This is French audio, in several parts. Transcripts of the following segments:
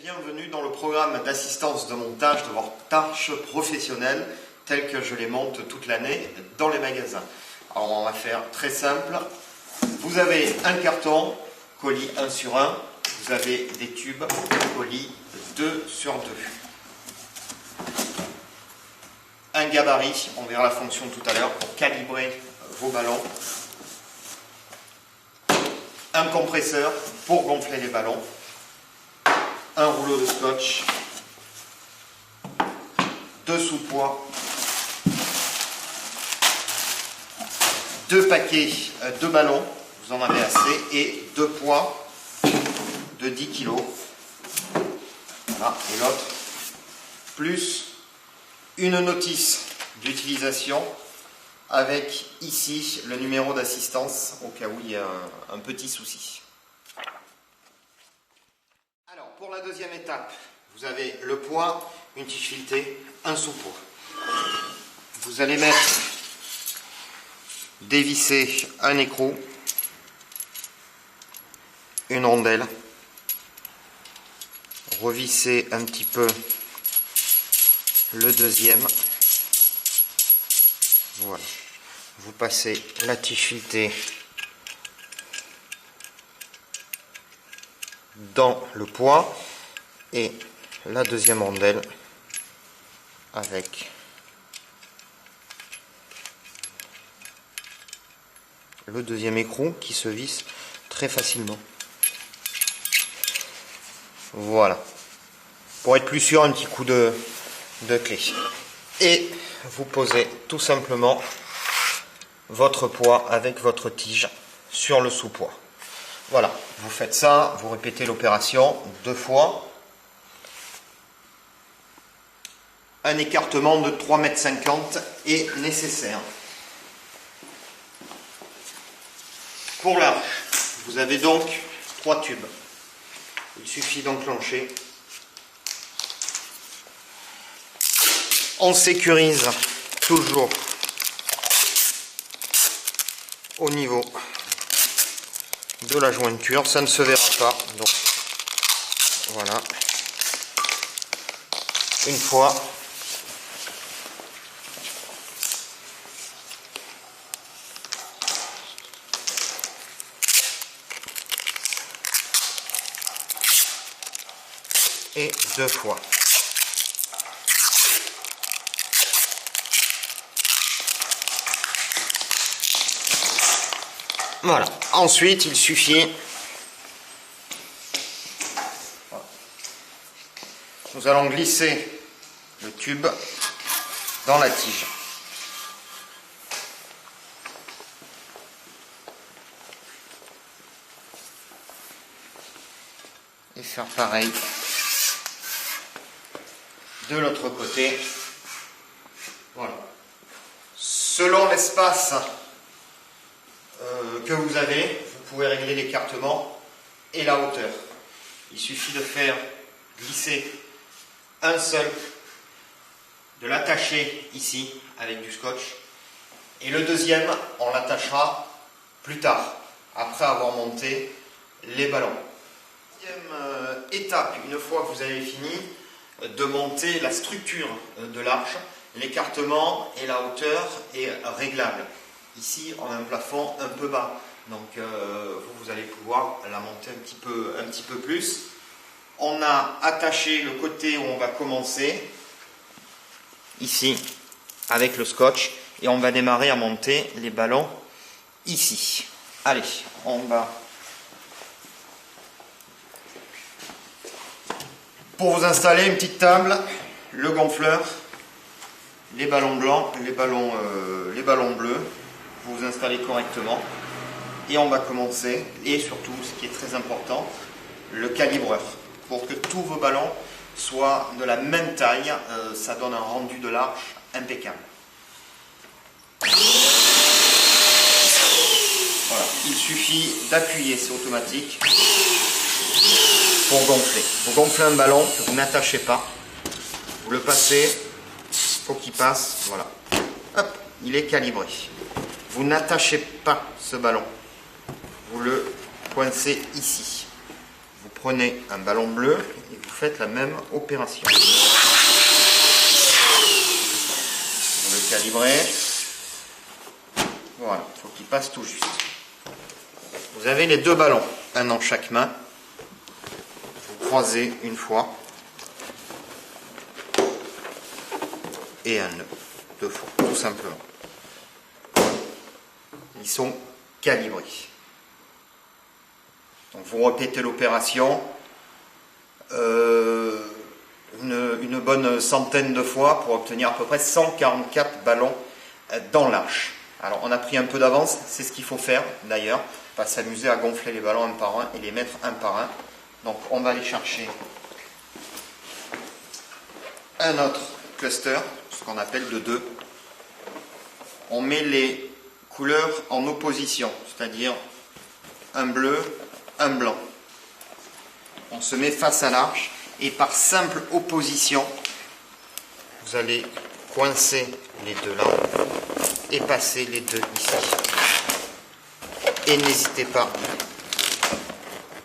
Bienvenue dans le programme d'assistance de montage de vos tâches professionnelles telles que je les monte toute l'année dans les magasins. Alors on va faire très simple. Vous avez un carton, colis 1 sur 1. Vous avez des tubes, colis 2 sur 2. Un gabarit, on verra la fonction tout à l'heure pour calibrer vos ballons. Un compresseur pour gonfler les ballons. Un rouleau de scotch, 2 sous-poids, 2 paquets de ballons, vous en avez assez, et 2 poids de 10 kg. Voilà, et l'autre, plus une notice d'utilisation avec ici le numéro d'assistance au cas où il y a un petit souci. Alors, pour la deuxième étape, vous avez le poids, une tige filetée, un sous-poids. Vous allez dévisser un écrou, une rondelle, revisser un petit peu le deuxième. Voilà. Vous passez la tige filetée dans le poids et la deuxième rondelle avec le deuxième écrou qui se visse très facilement. Voilà. Pour être plus sûr, un petit coup de clé. Et vous posez tout simplement votre poids avec votre tige sur le sous-poids. Voilà, vous faites ça, vous répétez l'opération 2 fois. Un écartement de 3,50 m est nécessaire. Pour l'arche, vous avez donc 3 tubes. Il suffit d'enclencher. On sécurise toujours au niveau de la jointure, ça ne se verra pas, donc voilà, une fois et 2 fois. Voilà. Ensuite, il suffit, nous allons glisser le tube dans la tige. Et faire pareil de l'autre côté. Voilà. Selon l'espace que vous avez, vous pouvez régler l'écartement et la hauteur. Il suffit de faire glisser un seul, de l'attacher ici avec du scotch, et le deuxième on l'attachera plus tard, après avoir monté les ballons. Deuxième étape, une fois que vous avez fini de monter la structure de l'arche, l'écartement et la hauteur est réglable. Ici, on a un plafond un peu bas, donc vous allez pouvoir la monter un petit peu plus. On a attaché le côté où on va commencer, ici, avec le scotch, et on va démarrer à monter les ballons ici. Allez, on va... Pour vous installer une petite table, le gonfleur, les ballons blancs, les ballons bleus. Vous vous installez correctement et on va commencer, et surtout ce qui est très important, le calibreur pour que tous vos ballons soient de la même taille. Ça donne un rendu de l'arche impeccable. Voilà, il suffit d'appuyer, c'est automatique, pour gonfler. Vous gonflez un ballon que vous n'attachez pas, vous le passez, il faut qu'il passe, voilà, hop, il est calibré. Vous n'attachez pas ce ballon, vous le coincez ici. Vous prenez un ballon bleu et vous faites la même opération. Vous le calibrez. Voilà, il faut qu'il passe tout juste. Vous avez les deux ballons, un dans chaque main. Vous croisez une fois. Et un nœud, deux fois, tout simplement. Ils sont calibrés. Donc vous répétez l'opération une bonne centaine de fois pour obtenir à peu près 144 ballons dans l'arche. Alors on a pris un peu d'avance, c'est ce qu'il faut faire d'ailleurs. On va s'amuser à gonfler les ballons un par un et les mettre un par un. Donc on va aller chercher un autre cluster, ce qu'on appelle de 2. On met les couleurs en opposition, c'est-à-dire un bleu, un blanc. On se met face à l'arche et par simple opposition, vous allez coincer les deux là et passer les deux ici. Et n'hésitez pas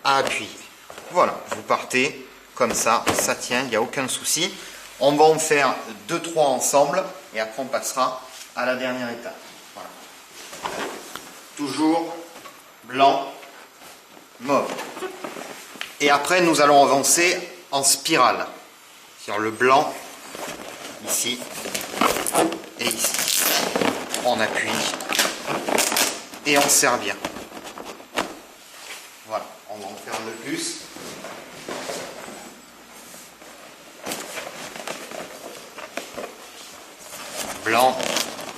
à appuyer. Voilà, vous partez comme ça, ça tient, il n'y a aucun souci. On va en faire 2-3 ensemble et après on passera à la dernière étape. Voilà. Toujours blanc, mauve. Et après nous allons avancer en spirale. Sur le blanc, ici et ici. On appuie et on serre bien. Voilà, on va en faire un de plus. Blanc,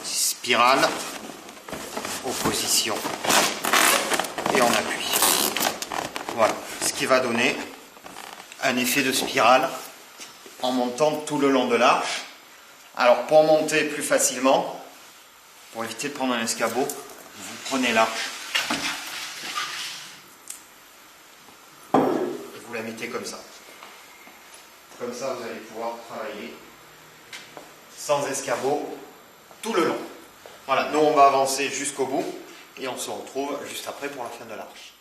spirale, opposition et on appuie. Voilà, ce qui va donner un effet de spirale en montant tout le long de l'arche. Alors pour monter plus facilement, pour éviter de prendre un escabeau, vous prenez l'arche et vous la mettez comme ça. Comme ça vous allez pouvoir travailler sans escabeau tout le long. Voilà, nous on va avancer jusqu'au bout et on se retrouve juste après pour la fin de l'arche.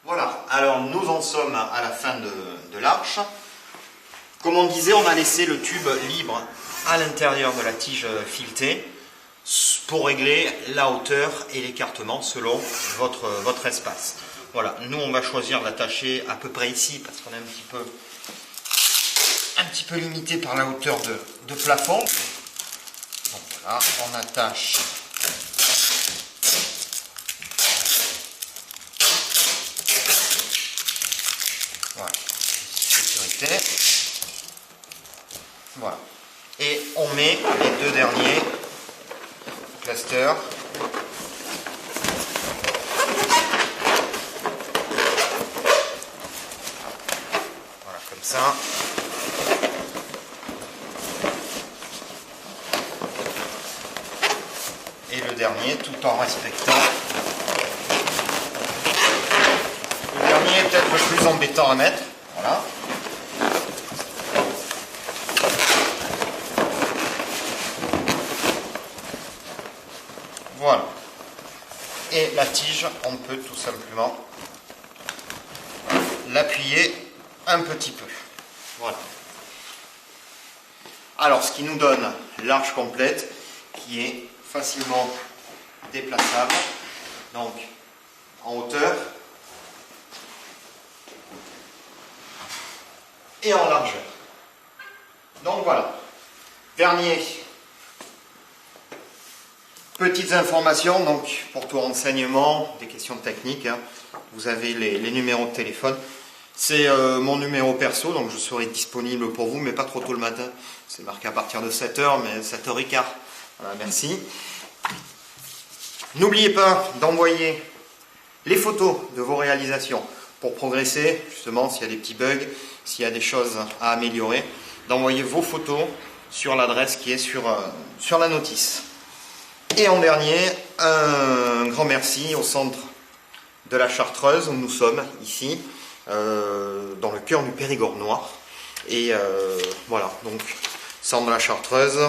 Voilà, alors nous en sommes à la fin de l'arche. Comme on disait, on a laissé le tube libre à l'intérieur de la tige filetée pour régler la hauteur et l'écartement selon votre espace. Voilà, nous on va choisir d'attacher à peu près ici parce qu'on est un petit peu limité par la hauteur de plafond. Donc voilà, on attache voilà, sécurité. Voilà. Et on met les deux derniers clusters. Voilà, comme ça. Et le dernier, tout en respectant. Le dernier est peut-être le plus embêtant à mettre. Voilà. Voilà. Et la tige, on peut tout simplement l'appuyer un petit peu. Voilà. Alors, ce qui nous donne l'arche complète, qui est facilement déplaçable, donc en hauteur et en largeur. Donc voilà. Dernier. Petites informations, donc pour tout renseignement, des questions techniques, hein, vous avez les numéros de téléphone. C'est mon numéro perso, donc je serai disponible pour vous, mais pas trop tôt le matin. C'est marqué à partir de 7h, mais 7h15. Voilà, merci. N'oubliez pas d'envoyer les photos de vos réalisations pour progresser, justement, s'il y a des petits bugs, s'il y a des choses à améliorer, d'envoyer vos photos sur l'adresse qui est sur la notice. Et en dernier, un grand merci au centre de la Chartreuse où nous sommes ici, dans le cœur du Périgord noir. Et voilà, donc centre de la Chartreuse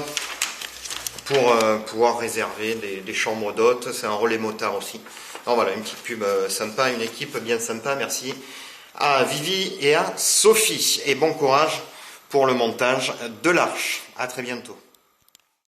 pour pouvoir réserver des chambres d'hôtes. C'est un relais motard aussi. Alors voilà, une petite pub sympa, une équipe bien sympa. Merci à Vivi et à Sophie. Et bon courage pour le montage de l'arche. À très bientôt.